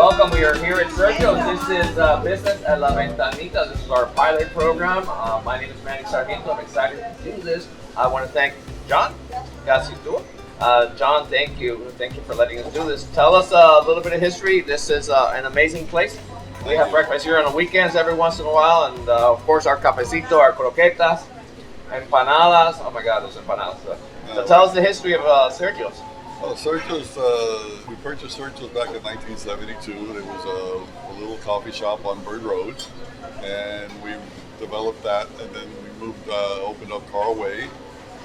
Welcome. We are here at Sergio. This is Business at La Ventanita. This is our pilot program. My name is Manny Sarmiento. I'm excited to do this. I want to thank John Gazitua. John, thank you. Thank you for letting us do this. Tell us a little bit of history. This is an amazing place. We have breakfast here on the weekends every once in a while. And of course, our cafecito, our croquetas, empanadas. Oh my God, those empanadas. So tell us the history of Sergio's. Well, Sergio's, we purchased Sergio's back in 1972. It was a little coffee shop on Bird Road, and we developed that, and then we moved, opened up Carl Way,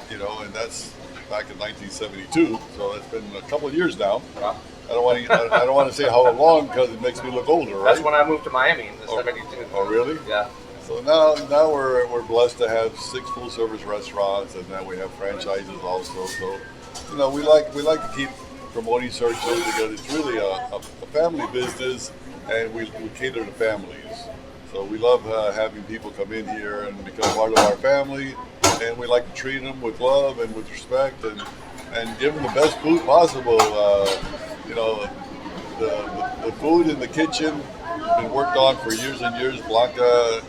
and that's back in 1972. So it's been a couple of years now. Wow. I don't want to say how long because it makes me look older, right? That's when I moved to Miami in 72. Oh, really? Yeah. So now we're blessed to have 6 full service restaurants, and now we have franchises also. So we like to keep promoting Sergio because it's really a family business, and we cater to families. So we love having people come in here and become part of our family, and we like to treat them with love and with respect, and give them the best food possible. The food in the kitchen has been worked on for years and years. Blanca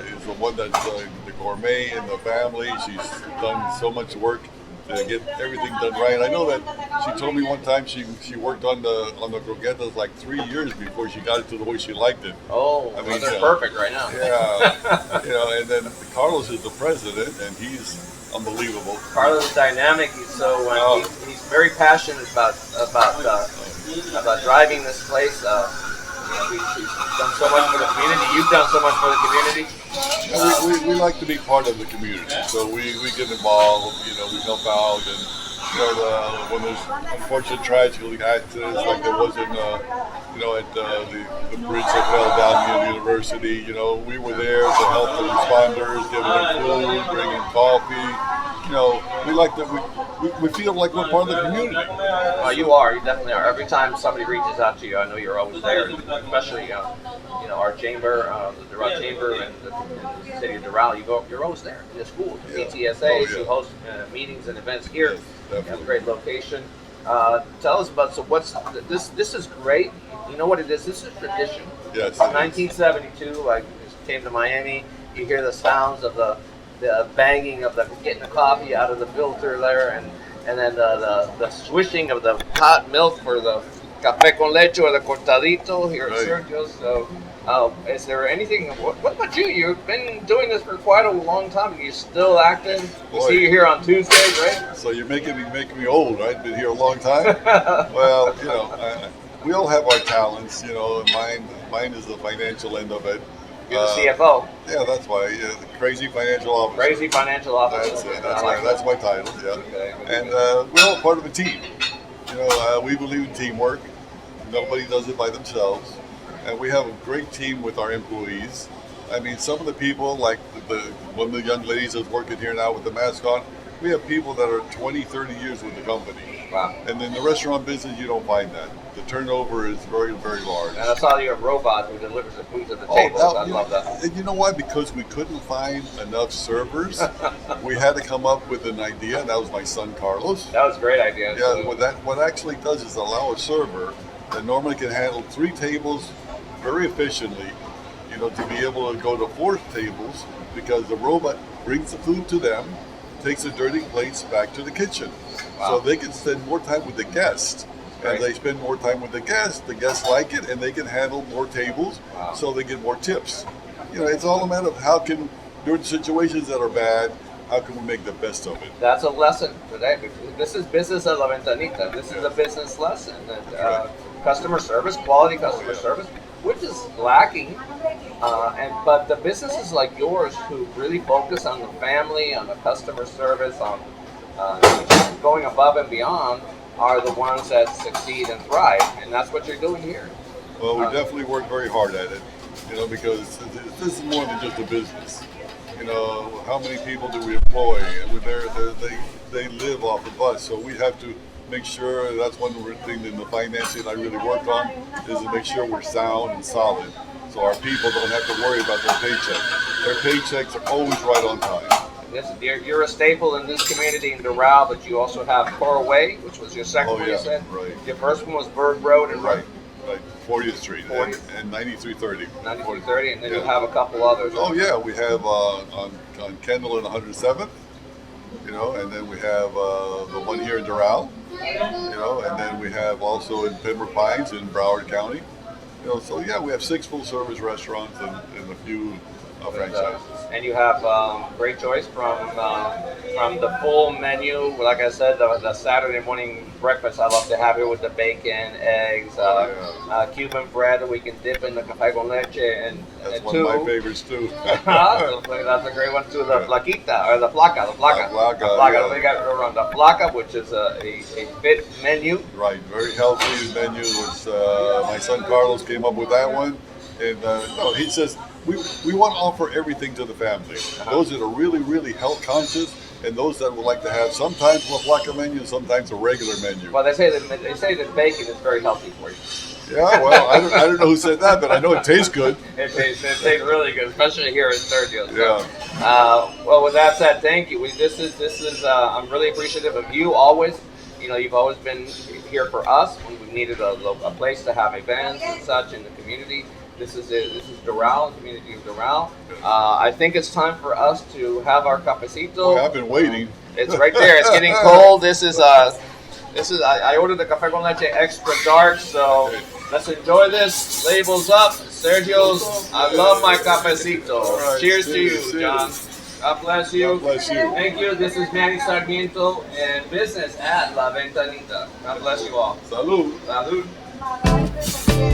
is the one that's the gourmet in the family. She's done so much work to get everything done right. I know that she told me one time she worked on the croquetas like 3 years before she got it to the way she liked it. Oh, I mean, they're perfect right now. Yeah, and then Carlos is the president, and he's unbelievable. Carlos is dynamic. He's very passionate about driving this place. He's done so much for the community. You've done so much for the community. We like to be part of the community, so we get involved. We help out, and when there's unfortunate tragedy accidents like there was in at the bridge that fell down near the university, we were there to help the responders, giving them food, bringing coffee. We like that. We feel like we're part of the community. You are. You definitely are. Every time somebody reaches out to you, I know you're always there. Especially, our chamber, the Doral chamber, and the city of Doral. You're always there in the schools, PTSAs. You host meetings and events here. You have a great location. Tell us about. So what's this? This is great. You know what it is? This is tradition. Yes. 1972. Like, came to Miami. You hear the sounds of the banging of getting the coffee out of the filter there, and then the swishing of the hot milk for the café con leche or the Cortadito here at Sergio's. So, is there anything? What about you? You've been doing this for quite a long time. You're still active. We see you here on Tuesdays, right? So you're making me old, right? Been here a long time. Well, we all have our talents. Mine is the financial end of it. You're the CFO. Yeah, that's why. The crazy financial officer. Crazy financial officer. That's it. That's my title. Yeah. Okay. And we're all part of a team. We believe in teamwork. Nobody does it by themselves. And we have a great team with our employees. I mean, some of the people, like one of the young ladies that's working here now with the mask on, we have people that are 20, 30 years with the company. Wow. And in the restaurant business, you don't find that. The turnover is very, very large. And I saw you have robot who delivers the food to the table. I love that. And you know why? Because we couldn't find enough servers. We had to come up with an idea, and that was my son Carlos. That was a great idea. Yeah, what actually does is allow a server that normally can handle 3 tables very efficiently, to be able to go to 4 tables, because the robot brings the food to them, takes the dirty plates back to the kitchen. Wow. So they can spend more time with the guests. Right. And they spend more time with the guests like it, and they can handle more tables, so they get more tips. It's all a matter of how can, during situations that are bad, how can we make the best of it? That's a lesson today. This is business at La Ventanita. This is a business lesson. Customer service, quality customer service, which is lacking. But the businesses like yours who really focus on the family, on the customer service, on going above and beyond, are the ones that succeed and thrive, and that's what you're doing here. Well, we definitely work very hard at it, because this is more than just a business. How many people do we employ? And they live off of us, so we have to make sure. That's one thing in the financing I really work on, is to make sure we're sound and solid, so our people don't have to worry about their paycheck. Their paychecks are always right on time. You're a staple in this community in Doral, but you also have Coral Way, which was your second one, you said? Right. Your first one was Bird Road and Right, 40th Street 40th. and 9330. 9330, and then you Yeah. have a couple others. Oh yeah, we have on Kendall and 107th, and then we have the one here in Doral, and then we have also in Pembroke Pines in Broward County. So yeah, we have 6 full-service restaurants and a few franchises. And you have great choice from the full menu. Like I said, the Saturday morning breakfast, I love to have it with the bacon, eggs, Cuban bread that we can dip in the café con leche, and That's and one two. of my favorites too. That's a great one too. The flaquita or the flaca, the flaca. Flaca, The flaca. yeah. We got around the flaca, which is a fit menu. Right, very healthy menu. Which my son Carlos came up with that one, and he says we want to offer everything to the family. Those that are really, really health conscious, and those that would like to have sometimes a flaca menu, sometimes a regular menu. Well, they say that bacon is very healthy for you. Yeah, well, I don't know who said that, but I know it tastes good. It tastes really good, especially here in Sergio. So, Yeah. well, with that said, thank you. This is I'm really appreciative of you always. You've always been here for us when we needed a place to have events and such in the community. This is Doral, the community of Doral. I think it's time for us to have our cafecito. Well, I've been waiting. It's right there. It's getting cold. This is I ordered the café con leche extra dark, so let's enjoy this. Labels up. Sergio's. I love my cafecito. Right, Cheers to you, cheers. John. God bless you. God bless you. Thank you. This is Manny Sarmiento and business at La Ventanita. God bless you all. Salud. Salud.